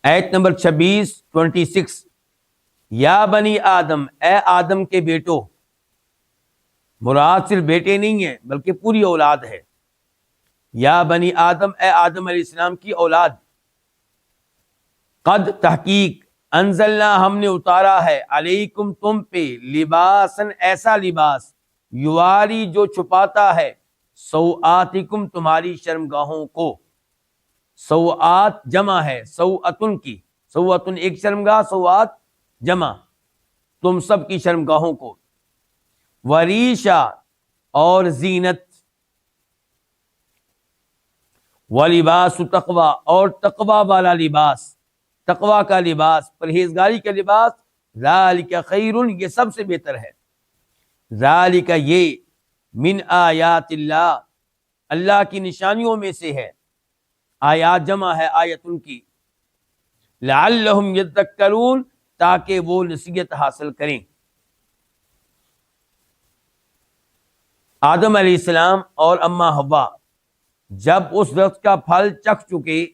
آیت نمبر 26 یا بنی آدم، اے آدم کے بیٹو، مراد صرف بیٹے نہیں ہیں بلکہ پوری اولاد ہے. یا بنی آدم، اے آدم علیہ السلام کی اولاد، قد تحقیق انزلنا ہم نے اتارا ہے، علیکم تم پہ، لباسن ایسا لباس، یواری جو چھپاتا ہے، سوآتکم تمہاری شرمگاہوں کو. سوآت جمع ہے سوءتن کی، سوءتن ایک شرمگاہ، سوآت جمع، تم سب کی شرمگاہوں کو. وریشا اور زینت، ولباس تقوی اور تقوی والا لباس، تقوی کا لباس، پرہیزگاری کا لباس. ذالک خیر، یہ سب سے بہتر ہے. ذالک یہ، من آیات اللہ، اللہ کی نشانیوں میں سے ہے. آیات جمع ہے آیتن کی. لعلہم یذکرون، تاکہ وہ نصیحت حاصل کریں. آدم علیہ السلام اور اما حوا جب اس درخت کا پھل چکھ چکے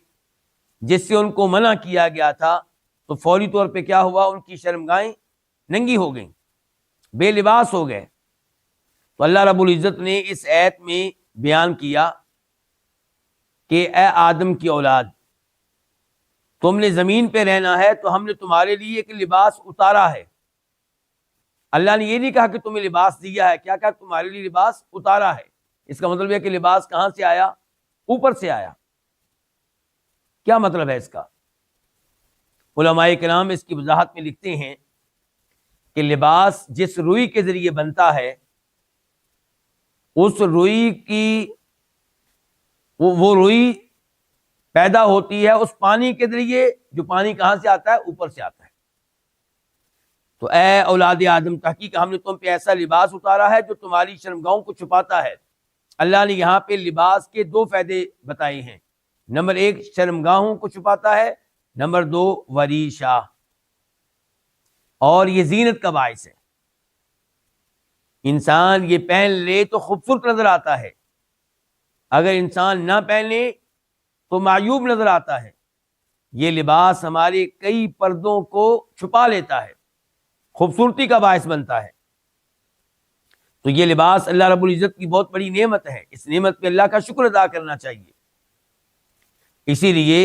جس سے ان کو منع کیا گیا تھا، تو فوری طور پہ کیا ہوا؟ ان کی شرمگاہیں ننگی ہو گئیں، بے لباس ہو گئے. تو اللہ رب العزت نے اس آیت میں بیان کیا کہ اے آدم کی اولاد، تم نے زمین پہ رہنا ہے تو ہم نے تمہارے لیے ایک لباس اتارا ہے. اللہ نے یہ نہیں کہا کہ تمہیں لباس دیا ہے، کیا کہا؟ تمہارے لیے لباس اتارا ہے. اس کا مطلب ہے کہ لباس کہاں سے آیا؟ اوپر سے آیا. کیا مطلب ہے اس کا؟ علماء کرام اس کی وضاحت میں لکھتے ہیں کہ لباس جس روئی کے ذریعے بنتا ہے، اس روئی کی وہ روئی پیدا ہوتی ہے اس پانی کے ذریعے، جو پانی کہاں سے آتا ہے؟ اوپر سے آتا ہے. تو اے اولاد آدم، تحقیق ہم نے تم پہ ایسا لباس اتارا ہے جو تمہاری شرمگاہوں کو چھپاتا ہے. اللہ نے یہاں پہ لباس کے دو فائدے بتائے ہیں. نمبر 1 شرمگاہوں کو چھپاتا ہے، نمبر 2 وریشا، اور یہ زینت کا باعث ہے. انسان یہ پہن لے تو خوبصورت نظر آتا ہے، اگر انسان نہ پہنے تو معیوب نظر آتا ہے. یہ لباس ہمارے کئی پردوں کو چھپا لیتا ہے، خوبصورتی کا باعث بنتا ہے. تو یہ لباس اللہ رب العزت کی بہت بڑی نعمت ہے. اس نعمت پہ اللہ کا شکر ادا کرنا چاہیے. اسی لیے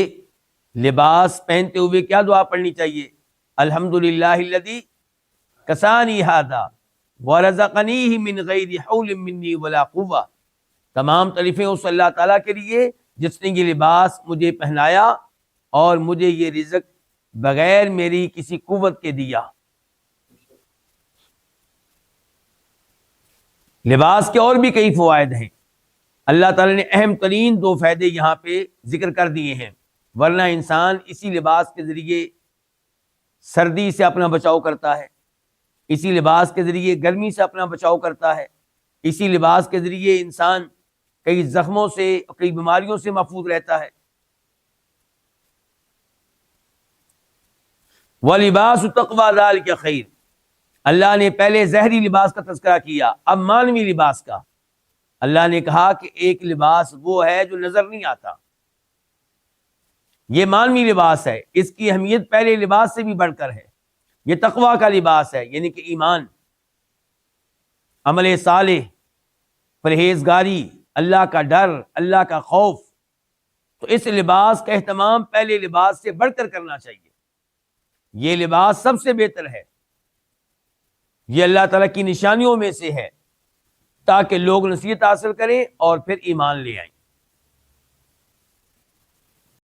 لباس پہنتے ہوئے کیا دعا پڑھنی چاہیے؟ الحمدللہ الذی کسانی ھذا ورزقنیہ من غیر حول منی ولا قوہ. تمام تعریفیں اس اللہ تعالیٰ کے لیے جس نے یہ لباس مجھے پہنایا اور مجھے یہ رزق بغیر میری کسی قوت کے دیا. لباس کے اور بھی کئی فوائد ہیں. اللہ تعالیٰ نے اہم ترین 2 فائدے یہاں پہ ذکر کر دیے ہیں، ورنہ انسان اسی لباس کے ذریعے سردی سے اپنا بچاؤ کرتا ہے، اسی لباس کے ذریعے گرمی سے اپنا بچاؤ کرتا ہے، اسی لباس کے ذریعے انسان کئی زخموں سے، کئی بیماریوں سے محفوظ رہتا ہے. وَلِبَاسُ تَقْوَىٰ ذَٰلِكَ خَيْرٌ، اللہ نے پہلے ظاہری لباس کا تذکرہ کیا، اب معنوی لباس کا. اللہ نے کہا کہ ایک لباس وہ ہے جو نظر نہیں آتا، یہ معنوی لباس ہے. اس کی اہمیت پہلے لباس سے بھی بڑھ کر ہے. یہ تقویٰ کا لباس ہے، یعنی کہ ایمان، عمل صالح، پرہیزگاری، اللہ کا ڈر، اللہ کا خوف. تو اس لباس کا اہتمام پہلے لباس سے بڑھ کر کرنا چاہیے. یہ لباس سب سے بہتر ہے، یہ اللہ تعالیٰ کی نشانیوں میں سے ہے، تاکہ لوگ نصیحت حاصل کریں اور پھر ایمان لے آئیں.